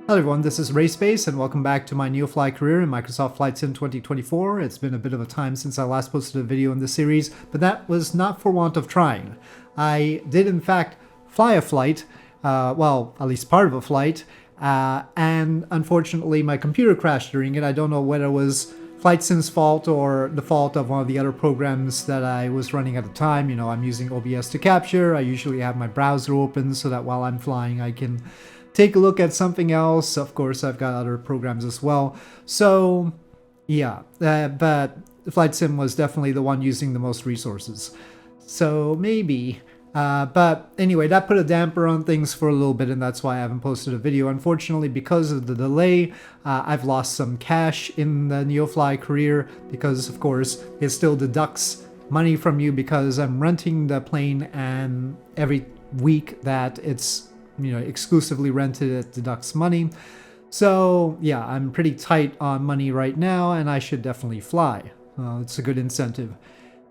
Hello everyone, this is RaceBase and welcome back to my Neofly career in Microsoft Flight Sim 2024. It's been a bit of a time since I last posted a video in this series, but that was not for want of trying. I did in fact fly a flight, well, at least part of a flight, and unfortunately my computer crashed during it. I don't know whether it was Flight Sim's fault or the fault of one of the other programs that I was running at the time. You know, I'm using OBS to capture. I usually have my browser open so that while I'm flying I can take a look at something else. Of course, I've got other programs as well. So, yeah, but Flight Sim was definitely the one using the most resources. So, maybe. But anyway, that put a damper on things for a little bit, and that's why I haven't posted a video. Unfortunately, because of the delay, I've lost some cash in the Neofly career because, of course, it still deducts money from you because I'm renting the plane, and every week that it's exclusively rented, it deducts money. So yeah, I'm pretty tight on money right now and I should definitely fly. It's a good incentive.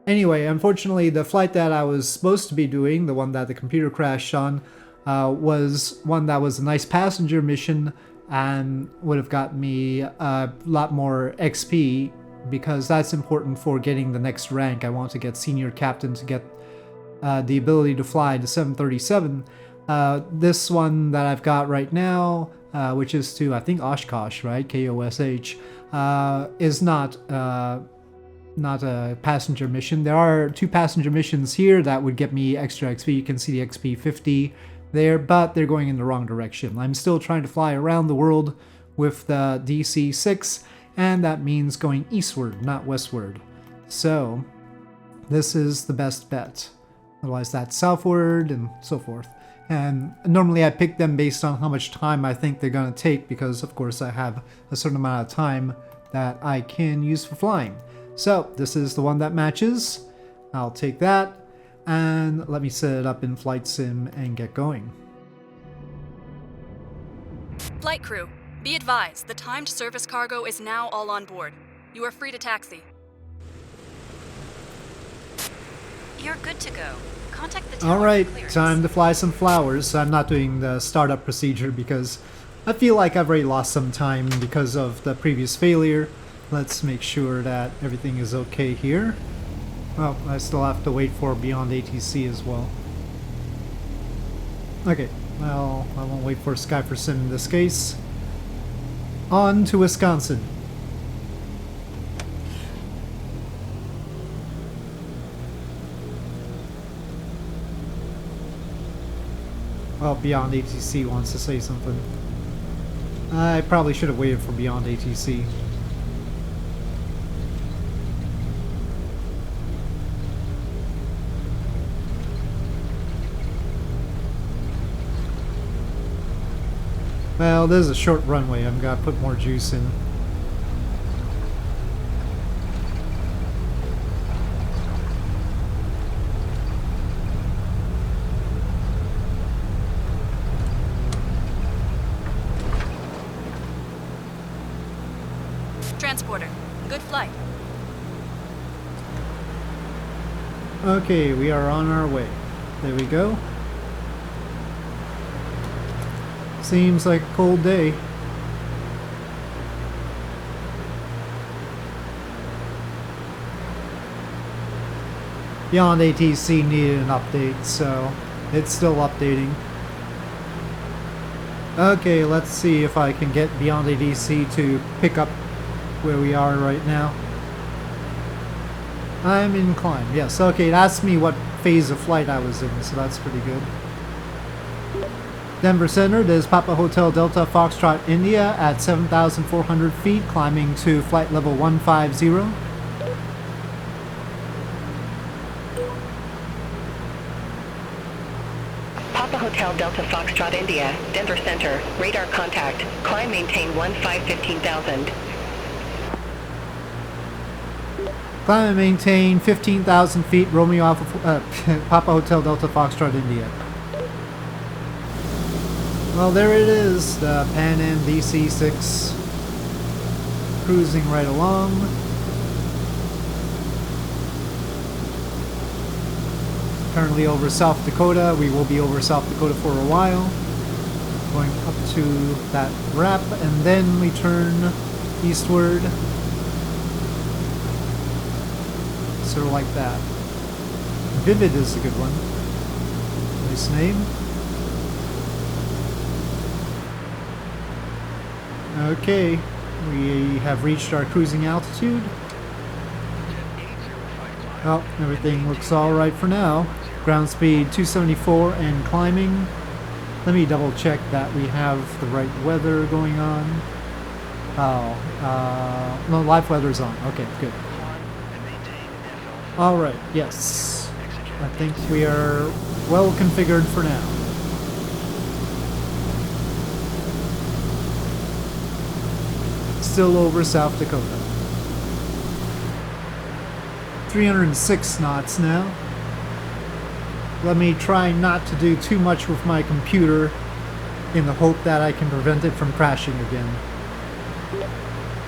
Anyway, unfortunately the flight that I was supposed to be doing, the one that the computer crashed on, was one that was a nice passenger mission and would have gotten me a lot more XP because that's important for getting the next rank. I want to get senior captain to get the ability to fly the 737. This one that I've got right now, which is to, I think, Oshkosh, right? K-O-S-H, is not a passenger mission. There are 2 passenger missions here that would get me extra XP. You can see the XP 50 there, but they're going in the wrong direction. I'm still trying to fly around the world with the DC-6, and that means going eastward, not westward. So, this is the best bet. Otherwise, that's southward and so forth. And normally I pick them based on how much time I think they're going to take because, of course, I have a certain amount of time that I can use for flying. So this is the one that matches. I'll take that and let me set it up in Flight Sim and get going. Flight crew, be advised, the timed service cargo is now all on board. You are free to taxi. You're good to go. Contact the tower. Alright, time to fly some flowers. I'm not doing the startup procedure because I feel like I've already lost some time because of the previous failure. Let's make sure that everything is okay here. Well, I still have to wait for Beyond ATC as well. Okay, well, I won't wait for Sky4Sim in this case. On to Wisconsin. Well, Beyond ATC wants to say something. I probably should have waited for Beyond ATC. Well, there's a short runway. I've got to put more juice in. Transporter, good flight. Okay, we are on our way. There we go. Seems like a cold day. Beyond ATC needed an update, so it's still updating. Okay, let's see if I can get Beyond ATC to pick up where we are right now. I'm in climb, yes. Okay, it asked me what phase of flight I was in, so that's pretty good. Denver Center, there's Papa Hotel Delta Foxtrot India at 7,400 feet, climbing to flight level 150. Papa Hotel Delta Foxtrot India, Denver Center, radar contact, climb maintain 15,000. Climb and maintain 15,000 feet, Romeo Alpha, Papa Hotel Delta Foxtrot India. Well, there it is, the Pan Am DC-6 cruising right along. Currently over South Dakota. We will be over South Dakota for a while. Going up to that wrap, and then we turn eastward. Sort of like that. Vivid is a good one. Nice name. Okay, we have reached our cruising altitude. Oh, everything looks alright for now. Ground speed 274 and climbing. Let me double check that we have the right weather going on. Oh, no, live weather's on. Okay, good. Alright, yes. I think we are well configured for now. Still over South Dakota. 306 knots now. Let me try not to do too much with my computer in the hope that I can prevent it from crashing again.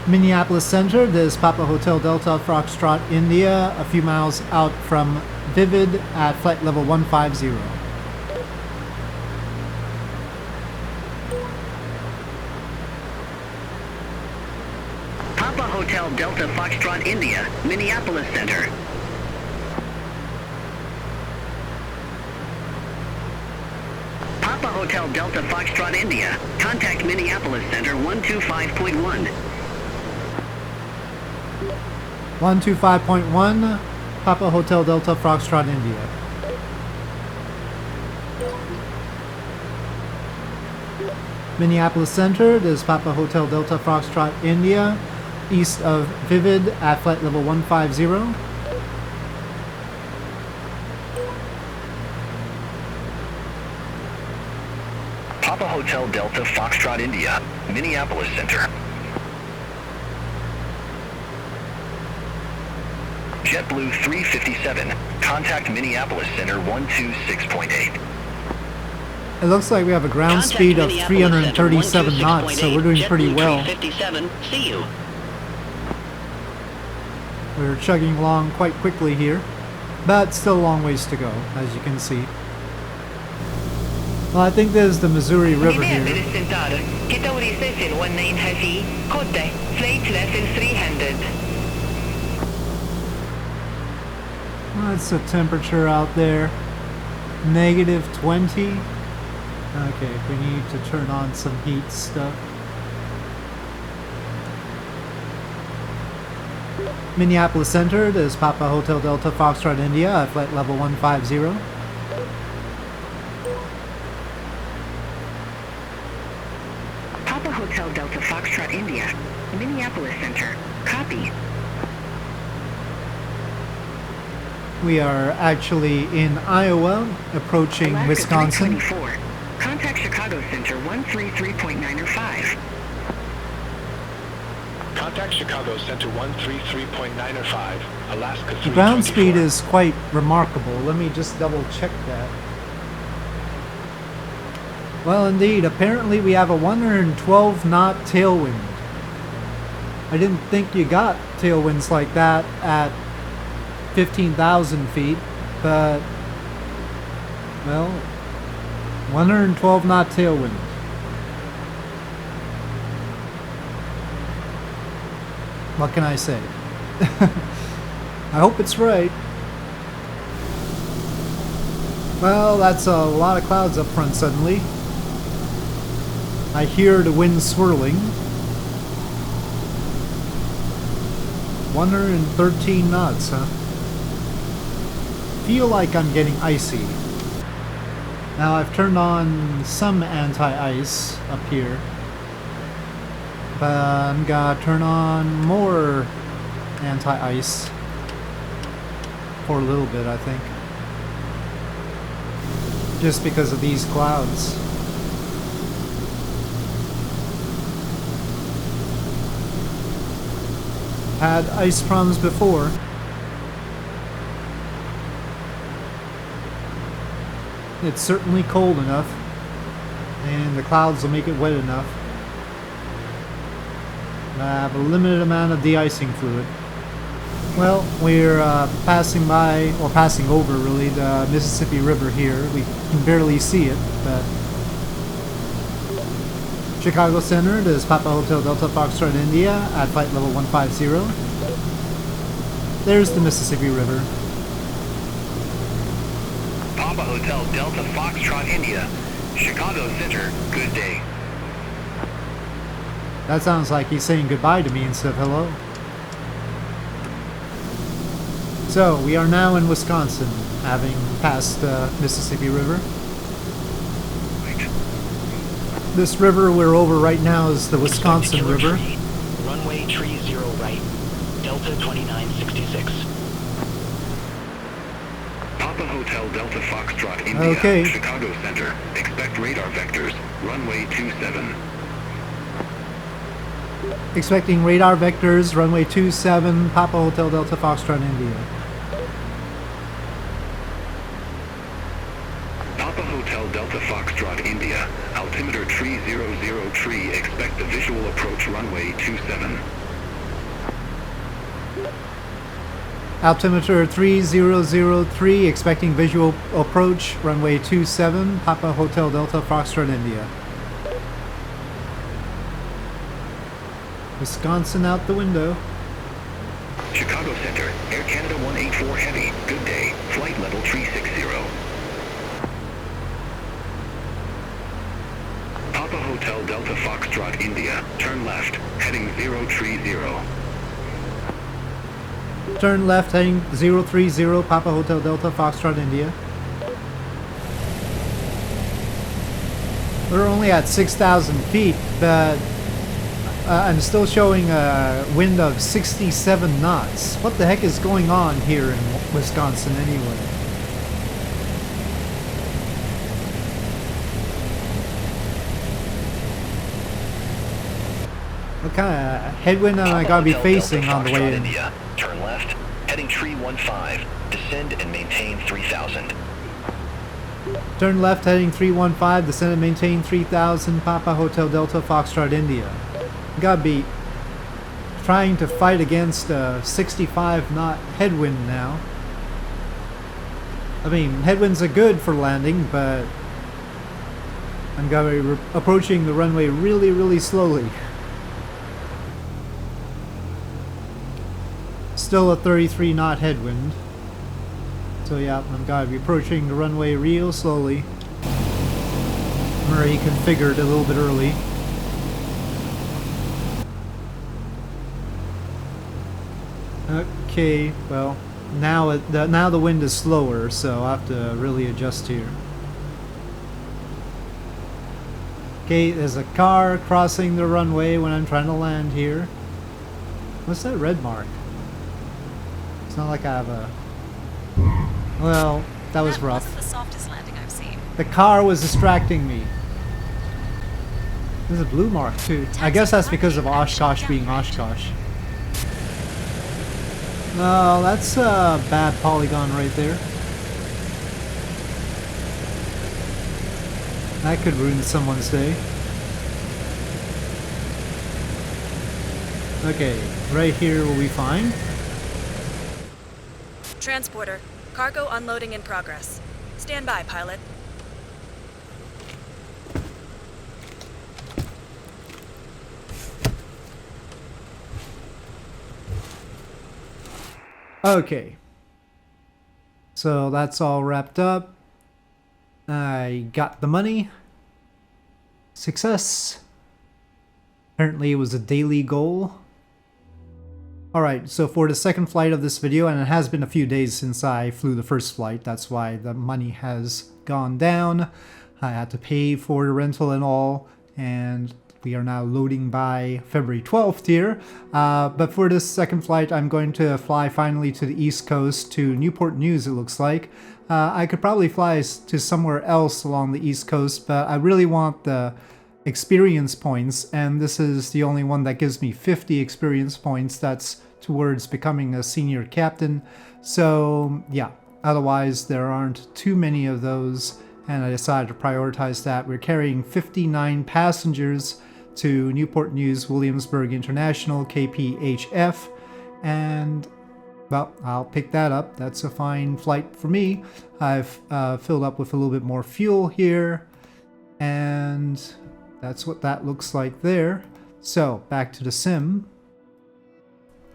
Minneapolis Center, this is Papa Hotel Delta Foxtrot India, a few miles out from Vivid at flight level 150. Papa Hotel Delta Foxtrot India, Minneapolis Center. Papa Hotel Delta Foxtrot India. Contact Minneapolis Center 125.1. 125.1, Papa Hotel Delta Foxtrot India. Minneapolis Center, this is Papa Hotel Delta Foxtrot India, east of Vivid at flight level 150. Papa Hotel Delta Foxtrot India, Minneapolis Center. JetBlue 357, contact Minneapolis Center 126.8. It looks like we have a ground speed of 337 knots, so we're doing pretty well. 357, see you. We're chugging along quite quickly here, but still a long ways to go, as you can see. Well, I think there's the Missouri River here. What's the temperature out there? Negative 20. Okay, we need to turn on some heat stuff. Minneapolis Center, this is Papa Hotel Delta Foxtrot India at flight level 150. Papa Hotel Delta Foxtrot India, Minneapolis Center. Copy. We are actually in Iowa, approaching Alaska Wisconsin. 324. Contact Chicago Center 133.905. Contact Chicago Center 133.905, Alaska 324. The ground speed is quite remarkable. Let me just double check that. Well, indeed, apparently we have a 112 knot tailwind. I didn't think you got tailwinds like that at 15,000 feet, but, well, 112 knot tailwind. What can I say? I hope it's right. Well, that's a lot of clouds up front suddenly. I hear the wind swirling. 113 knots, huh? Feel like I'm getting icy. Now I've turned on some anti-ice up here. But I'm gonna turn on more anti-ice for a little bit, I think. Just because of these clouds. Had ice problems before. It's certainly cold enough, and the clouds will make it wet enough. I have a limited amount of de-icing fluid. Well, we're passing by, or passing over really, the Mississippi River here. We can barely see it, but Chicago Center, this is Papa Hotel Delta Foxtrot India at flight level 150. There's the Mississippi River. Papa Hotel Delta Foxtrot India, Chicago Center, good day. That sounds like he's saying goodbye to me instead of hello. So, we are now in Wisconsin, having passed the Mississippi River. This river we're over right now is the Wisconsin River. Runway 30 right, Delta 2966. Papa Hotel Delta Foxtrot India, Okay. Chicago Center. Expect radar vectors. Runway 27. Expecting radar vectors, runway 27, Papa Hotel Delta Foxtrot India. Papa Hotel Delta Foxtrot India, altimeter 300 tree. Expect the visual approach runway 27. Altimeter 3003, expecting visual approach, runway 27, Papa Hotel Delta Foxtrot India. Wisconsin out the window. Chicago Center, Air Canada 184 Heavy, good day. Flight level 360. Papa Hotel Delta Foxtrot India, turn left, heading 030. Turn left heading 030, Papa Hotel Delta Foxtrot India. We're only at 6,000 feet, but I'm still showing a wind of 67 knots. What the heck is going on here in Wisconsin anyway? What kind of headwind am I gotta be facing on the way in? India, turn left, heading tree 15, descend and maintain 3000. Turn left heading 315, descend and maintain 3000, Papa Hotel Delta Foxtrot India. Gotta be trying to fight against a 65 knot headwind now. I mean, headwinds are good for landing, but I'm gonna be approaching the runway really slowly. Still a 33 knot headwind. So yeah, I'm gonna be approaching the runway real slowly. I'm already configured a little bit early. Okay, well, now the wind is slower, so I have to really adjust here. Okay, there's a car crossing the runway when I'm trying to land here. What's that red mark? It's not like I have a... Well, that was rough. Wasn't the softest landing I've seen. The car was distracting me. There's a blue mark too. I guess that's because of Oshkosh being Oshkosh. No, that's a bad polygon right there. That could ruin someone's day. Okay, right here will be fine. Transporter, cargo unloading in progress. Stand by, pilot. Okay. So that's all wrapped up. I got the money. Success. Apparently it was a daily goal. Alright, so for the second flight of this video, and it has been a few days since I flew the first flight, that's why the money has gone down. I had to pay for the rental and all, and we are now loading by February 12th here. But for this second flight, I'm going to fly finally to the East Coast, to Newport News it looks like. I could probably fly to somewhere else along the East Coast, but I really want the experience points, and this is the only one that gives me 50 experience points. That's towards becoming a senior captain. So yeah, otherwise there aren't too many of those, and I decided to prioritize that. We're carrying 59 passengers to Newport News Williamsburg International, KPHF, and well, I'll pick that up. That's a fine flight for me. I've filled up with a little bit more fuel here, and that's what that looks like there. So, back to the sim.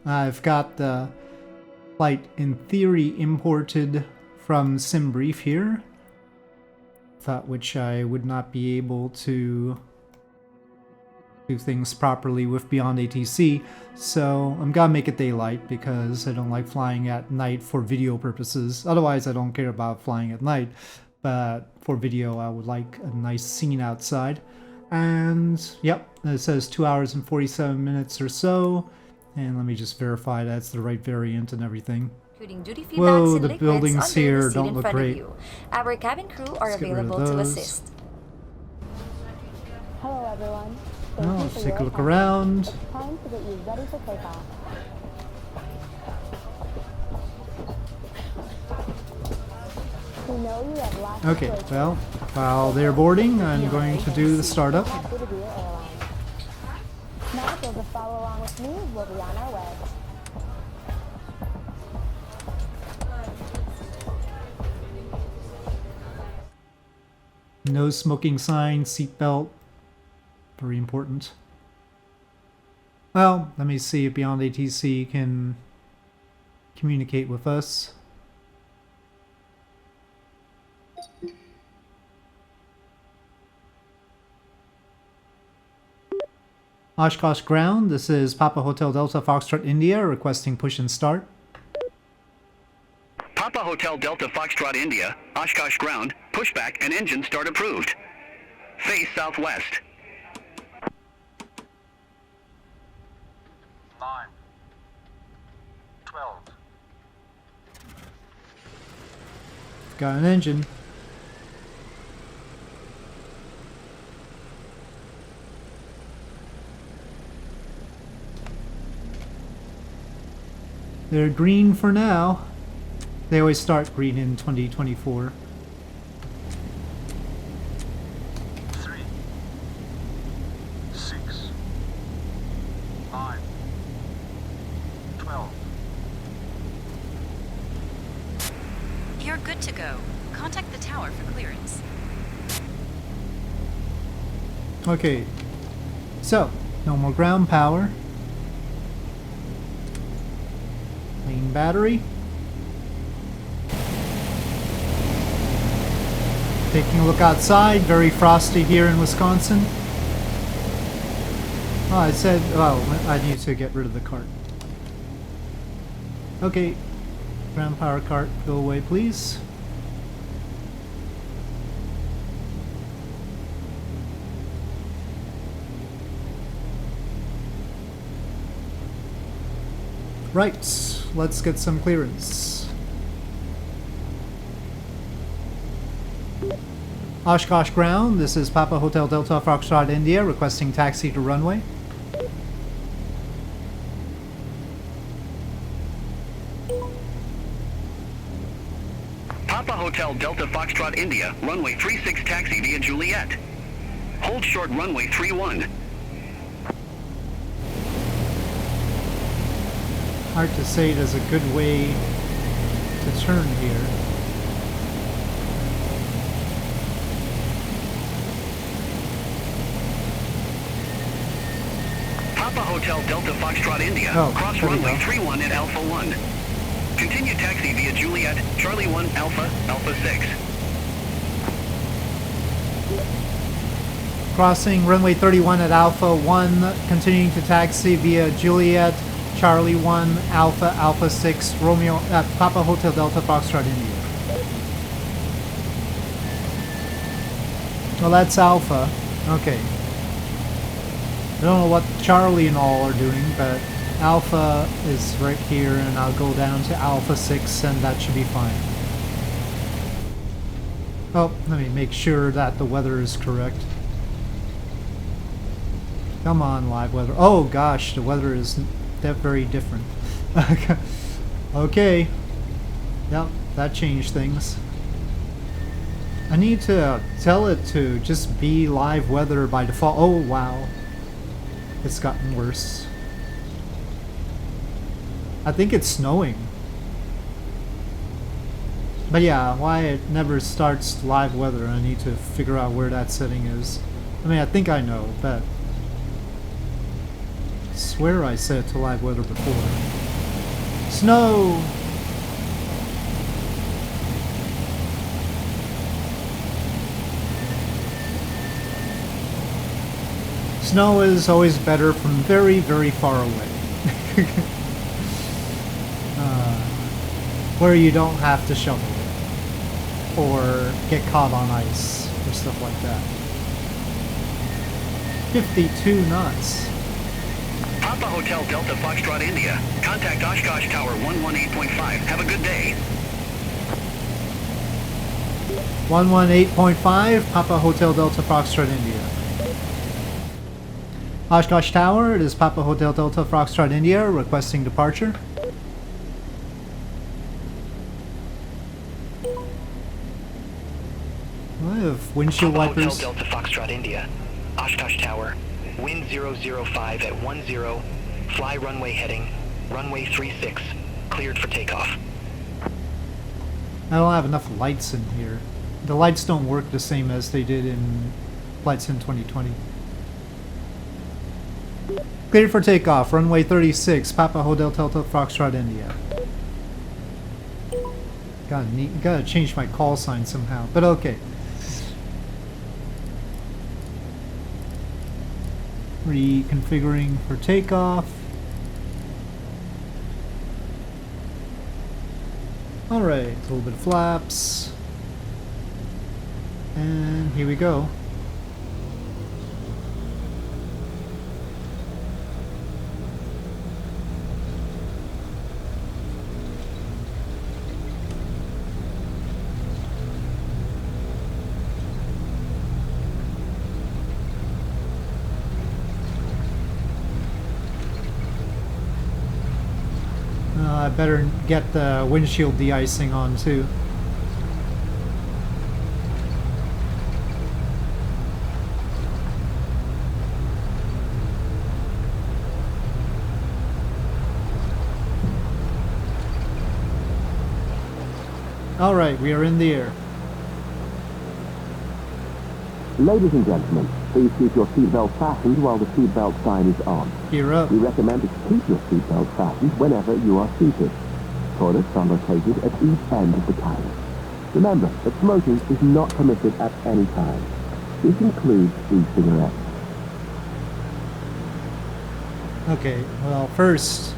I've got the flight in theory imported from SimBrief here, without which I would not be able to do things properly with Beyond ATC. So I'm gonna make it daylight because I don't like flying at night for video purposes. Otherwise, I don't care about flying at night, but for video, I would like a nice scene outside. And yep, it says 2 hours and 47 minutes or so. And let me just verify that's the right variant and everything. Duty-free Whoa, bags and the liquids buildings under the here seat don't in look front of great. you. Our cabin crew are Let's get rid of available to those. assist. Hello everyone. Well, let's take a look around. It's time to get you ready for takeoff. We know you have lots of Okay, choices. well, while they're boarding, I'm going to do the startup. Happy to be your airline. Now, if you'll just follow along with me, we'll be on our way. No smoking sign, seatbelt. Very important. Well, let me see if Beyond ATC can communicate with us. Oshkosh ground, this is Papa Hotel Delta Foxtrot India requesting push and start. Papa Hotel Delta Foxtrot India, Oshkosh ground, pushback and engine start approved. Face southwest. 9, 12. Got an engine. They're green for now. They always start green in 2024. 3, 6, 9, 12. You're good to go. Contact the tower for clearance. Okay, so no more ground power. Main battery. Taking a look outside, very frosty here in Wisconsin. Oh, I said, well, I need to get rid of the cart. Okay, ground power cart, go away please. Right, let's get some clearance. Oshkosh ground, this is Papa Hotel Delta Foxtrot India requesting taxi to runway. Papa Hotel Delta Foxtrot India, runway 36 taxi via Juliet. Hold short runway 31. Hard to say there's a good way to turn here. Papa Hotel Delta Foxtrot India, Oh, cross there we runway go. 31 at Alpha 1. Continue taxi via Juliet, Charlie 1 Alpha, Alpha 6. Crossing runway 31 at Alpha 1, continuing to taxi via Juliet, Charlie 1, Alpha, Alpha 6, Romeo, Papa Hotel Delta Foxtrot India. Well, that's Alpha. Okay. I don't know what Charlie and all are doing, but Alpha is right here, and I'll go down to Alpha 6, and that should be fine. Oh, let me make sure that the weather is correct. Come on, live weather. Oh gosh, the weather is very different. Okay. Yep, that changed things. I need to tell it to just be live weather by default. Oh wow. It's gotten worse. I think it's snowing. But yeah, why it never starts live weather, I need to figure out where that setting is. I mean, I think I know, but I swear I said to live weather before. Snow! Snow is always better from very, very far away. Where you don't have to shovel it. Or get caught on ice, or stuff like that. 52 knots. Papa Hotel Delta Foxtrot India. Contact Oshkosh Tower 118.5. Have a good day. 118.5, Papa Hotel Delta Foxtrot India. Oshkosh Tower, it is Papa Hotel Delta Foxtrot India, requesting departure. I have windshield Papa wipers. Hotel Delta Foxtrot India. Oshkosh Tower. Wind 005 at 10. Fly runway heading. Runway 36. Cleared for takeoff. I don't have enough lights in here. The lights don't work the same as they did in Flight Sim 2020. Cleared for takeoff, runway 36, Papa Hotel Delta Foxtrot India. Gotta change my call sign somehow, but okay. Reconfiguring for takeoff. Alright, a little bit of flaps. And here we go. I better get the windshield de-icing on too. Alright, we are in the air. Ladies and gentlemen, please keep your seatbelt fastened while the seatbelt sign is on. Gear up. We recommend that you keep your seatbelt fastened whenever you are seated. Toilets are located at each end of the cabin. Remember that smoking is not permitted at any time. This includes e-cigarettes. Okay, well first,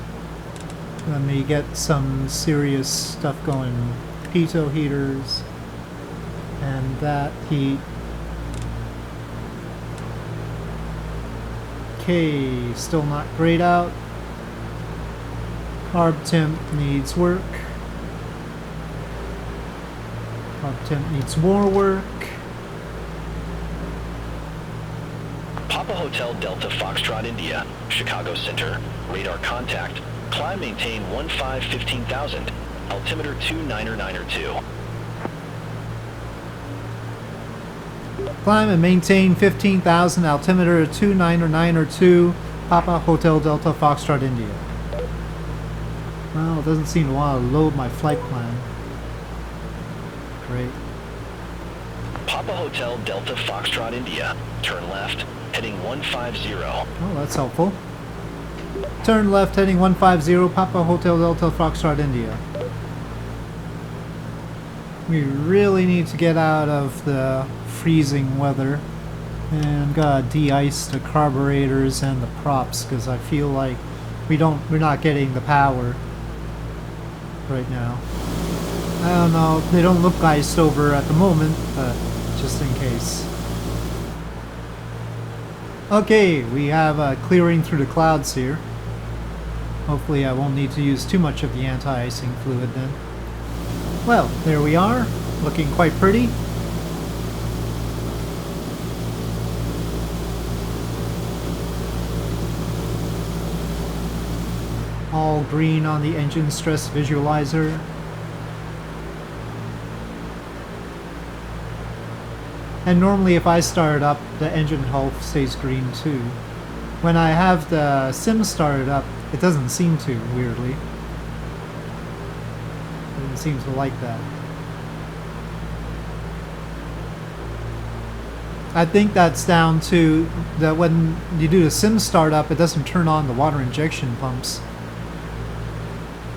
let me get some serious stuff going. Pitot heaters, and that heat. Okay, still not great out. Carb temp needs work. Carb temp needs more work. Papa Hotel Delta Foxtrot India. Chicago Center. Radar contact. Climb maintain 15,000. Altimeter 2992. Climb and maintain 15,000, altimeter 2992, Papa Hotel Delta Foxtrot India. Well, it doesn't seem to want to load my flight plan. Great. Papa Hotel Delta Foxtrot India. Turn left, heading 150. Oh, that's helpful. Turn left, heading 150, Papa Hotel Delta Foxtrot India. We really need to get out of the freezing weather and gotta de-ice the carburetors and the props because I feel like we're not getting the power right now. I don't know, they don't look iced over at the moment, but just in case. Okay, we have clearing through the clouds here. Hopefully I won't need to use too much of the anti-icing fluid then. Well, there we are, looking quite pretty. All green on the engine stress visualizer. And normally if I start it up, the engine health stays green too. When I have the sim started up, it doesn't seem to, weirdly. Doesn't seem to like that. I think that's down to that when you do the sim startup, it doesn't turn on the water injection pumps,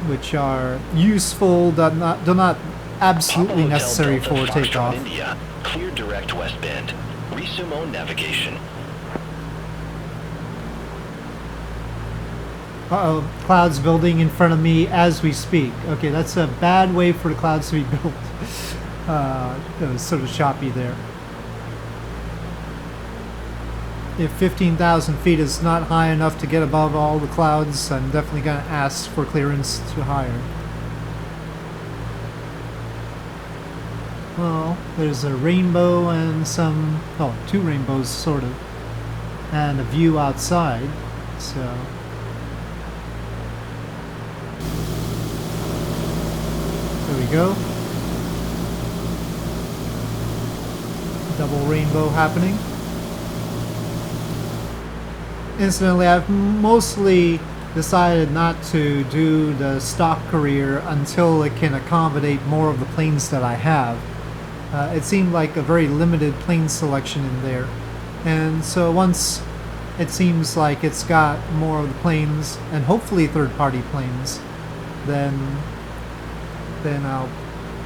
which are useful, but do not absolutely Papa Hotel necessary Delta for Foxtrot takeoff. India. Clear direct westbound. Resume on navigation. Uh-oh, clouds building in front of me as we speak. Okay, that's a bad way for the clouds to be built. It was sort of choppy there. If 15,000 feet is not high enough to get above all the clouds, I'm definitely going to ask for clearance to higher. Well, there's a rainbow and some, oh, two rainbows sort of, and a view outside, so. There we go. Double rainbow happening. Incidentally, I've mostly decided not to do the stock career until it can accommodate more of the planes that I have. It seemed like a very limited plane selection in there. And so once it seems like it's got more of the planes, and hopefully third-party planes, then I'll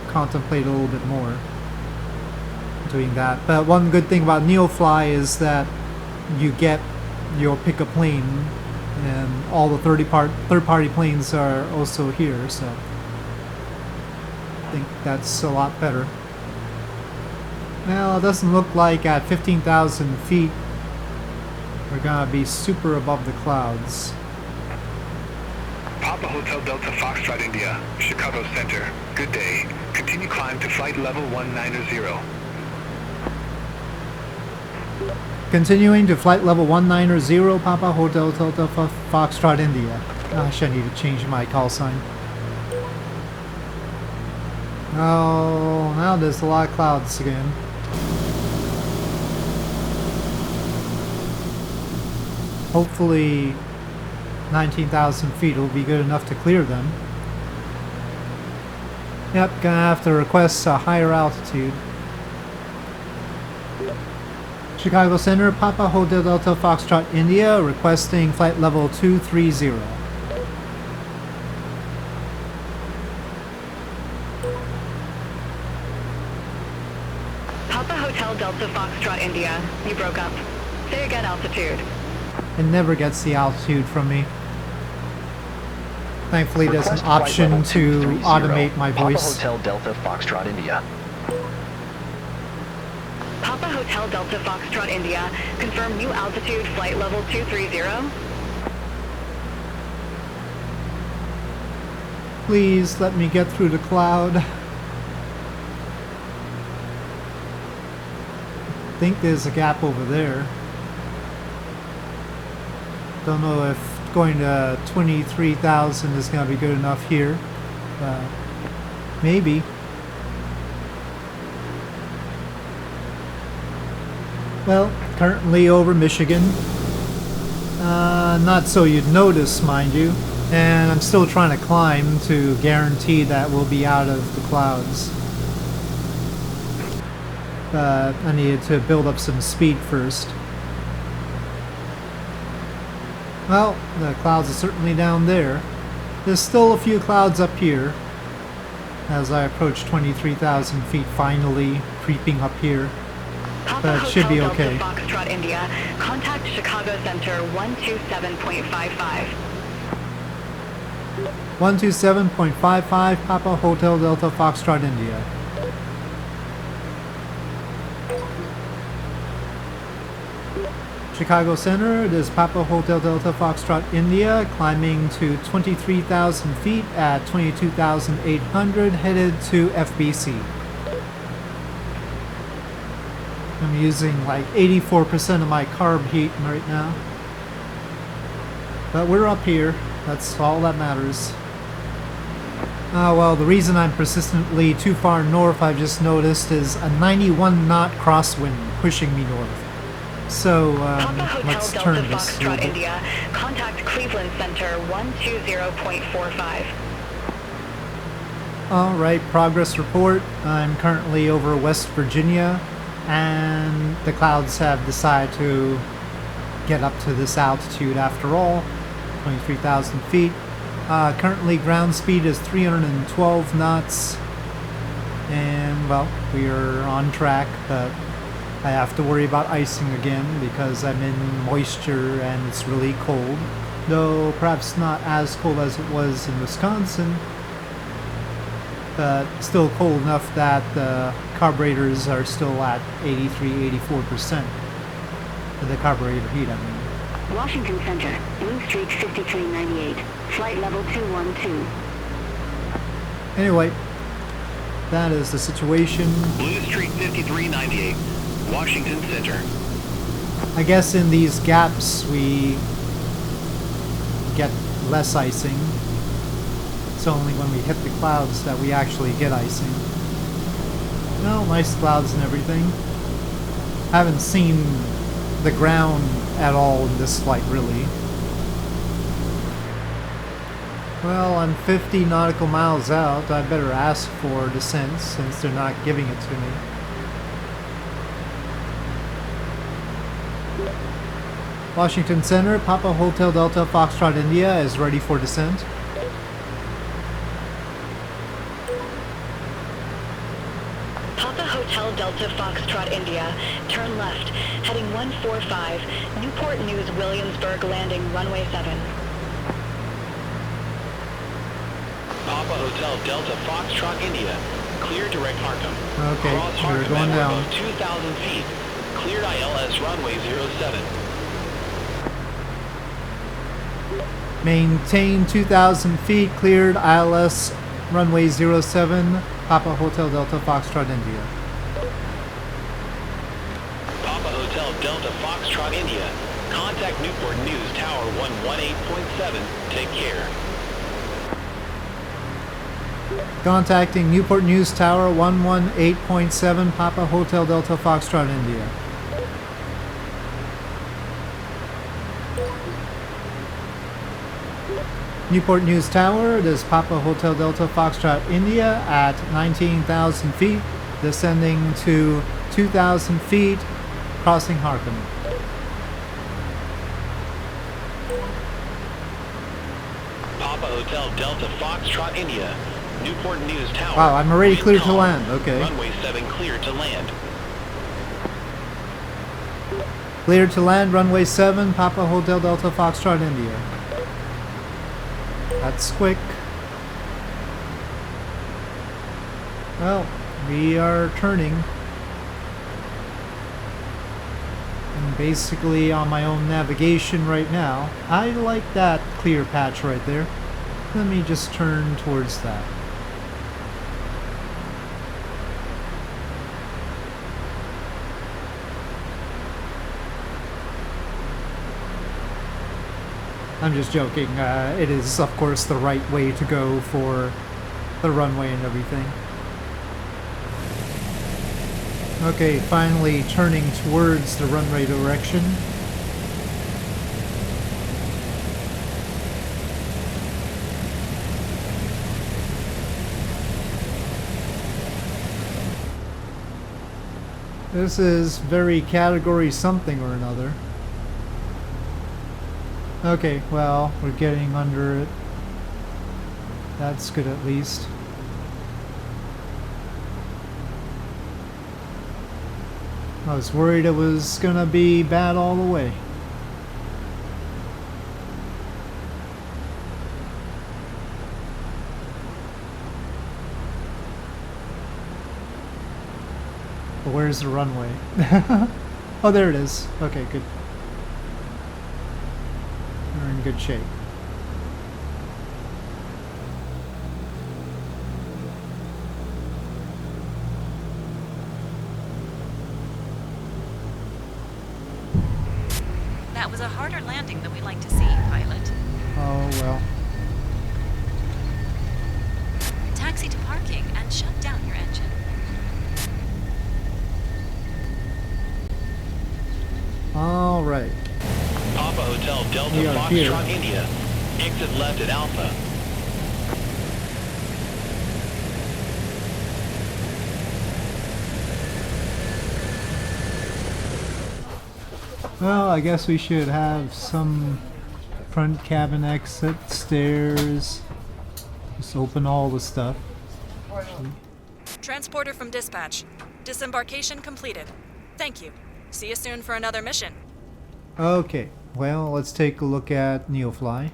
contemplate a little bit more doing that. But one good thing about Neofly is that you'll pick a plane, and all the third-party planes are also here, so I think that's a lot better. Well, it doesn't look like at 15,000 feet we're gonna be super above the clouds. Papa Hotel Delta Foxtrot India, Chicago Center. Good day. Continue climb to flight level 190. Continuing to flight level 190, Papa Hotel Delta Foxtrot India. Gosh, I need to change my call sign. Oh, now there's a lot of clouds again. Hopefully 19,000 feet will be good enough to clear them. Yep, gonna have to request a higher altitude. Chicago Center, Papa Hotel Delta Foxtrot India, requesting flight level 230. Papa Hotel Delta Foxtrot India. You broke up. Say again altitude. It never gets the altitude from me. Thankfully there's an option to automate my voice. Papa Hotel Delta Foxtrot India. Papa Hotel Delta Foxtrot India. Confirm new altitude flight level 230. Please let me get through the cloud. I think there's a gap over there. Don't know if going to 23,000 is going to be good enough here. Maybe. Well, currently over Michigan. Not so you'd notice, mind you. And I'm still trying to climb to guarantee that we'll be out of the clouds. I needed to build up some speed first. Well, the clouds are certainly down there. There's still a few clouds up here as I approach 23,000 feet, finally creeping up here. But it should be okay. Delta Foxtrot India. Contact Chicago Center 127.55. 127.55, Papa Hotel Delta Foxtrot India. Chicago Center, it is Papa Hotel Delta Foxtrot India, climbing to 23,000 feet at 22,800, headed to FBC. I'm using like 84% of my carb heat right now. But we're up here, that's all that matters. Well, the reason I'm persistently too far north, I've just noticed, is a 91 knot crosswind pushing me north. So let's turn this. Foxtrot India. Contact Cleveland Center 120.45. Alright, progress report. I'm currently over West Virginia. and the clouds have decided to get up to this altitude after all, 23,000 feet. Currently ground speed is 312 knots, and well, we are on track, but I have to worry about icing again because I'm in moisture and it's really cold, though perhaps not as cold as it was in Wisconsin, but still cold enough that the carburetors are still at 83-84%. The carburetor heat, I mean. Washington Center, Blue Street 5398, flight level 212. Anyway, that is the situation. Blue Street 5398, Washington Center. I guess in these gaps we get less icing. It's only when we hit the clouds that we actually get icing. Well, nice clouds and everything. Haven't seen the ground at all in this flight, really. Well, I'm 50 nautical miles out. I better ask for descent since they're not giving it to me. Washington Center, Papa Hotel Delta Foxtrot India is ready for descent. Papa Hotel Delta Foxtrot India, turn left, heading 145, Newport News Williamsburg landing, runway 7. Papa Hotel Delta Foxtrot India, clear direct Harcum. Okay, Cross we're Harcum going at down. above 2,000 feet. Cleared ILS runway 07. Maintain 2,000 feet, cleared ILS runway 07, Papa Hotel Delta Foxtrot India. Papa Hotel Delta Foxtrot India, contact Newport News Tower 118.7. Take care. Contacting Newport News Tower 118.7, Papa Hotel Delta Foxtrot India. Newport News Tower, this is Papa Hotel Delta Foxtrot India at 19,000 feet, descending to 2,000 feet, crossing Harcum. Papa Hotel Delta Foxtrot India, Newport News Tower. Wow, I'm already wind cleared to calm. land, okay. Runway 7 cleared to land. Cleared to land, runway 7, Papa Hotel Delta Foxtrot India. That's quick. Well, we are turning. I'm basically on my own navigation right now. I like that clear patch right there. Let me just turn towards that. I'm just joking. It is, of course, the right way to go for the runway and everything. Okay, finally turning towards the runway direction. This is very category something or another. Okay, well, we're getting under it. That's good at least. I was worried it was gonna be bad all the way. But where's the runway? Oh, there it is. Okay, good. We're in good shape. That was a harder landing than we like to see, pilot. Oh, well. Taxi to parking and shut down your engine. All right. Papa Hotel Delta We are here. Foxtrot India, exit left at Alpha. Well, I guess we should have some front cabin exit, stairs. Just open all the stuff. Transporter from dispatch. Disembarkation completed. Thank you. See you soon for another mission. Okay, well, let's take a look at Neofly.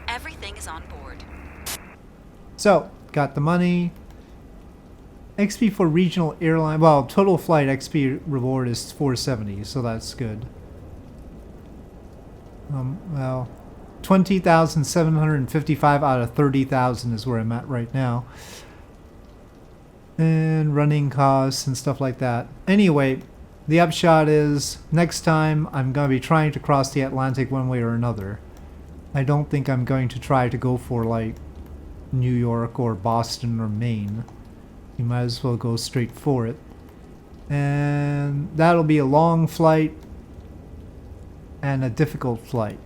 Everything is on board. So, got the money. XP for regional airline. Well, total flight XP reward is 470, so that's good. Well, 20,755 out of 30,000 is where I'm at right now. And running costs and stuff like that. Anyway, the upshot is next time I'm going to be trying to cross the Atlantic one way or another. I don't think I'm going to try to go for like New York or Boston or Maine. You might as well go straight for it. And that'll be a long flight and a difficult flight.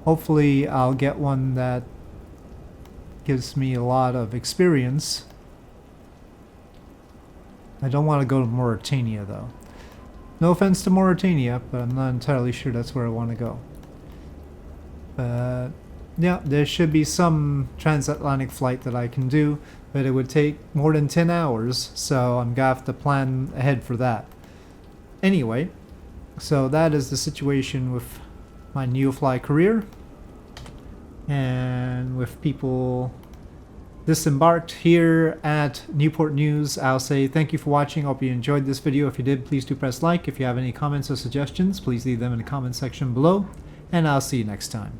Hopefully I'll get one that gives me a lot of experience. I don't want to go to Mauritania though. No offense to Mauritania, but I'm not entirely sure that's where I want to go. But yeah, there should be some transatlantic flight that I can do, but it would take more than 10 hours, so I'm gonna have to plan ahead for that. Anyway, so that is the situation with my Neofly career, and with people disembarked here at Newport News. I'll say thank you for watching. Hope you enjoyed this video. If you did, please do press like. If you have any comments or suggestions, please leave them in the comment section below, and I'll see you next time.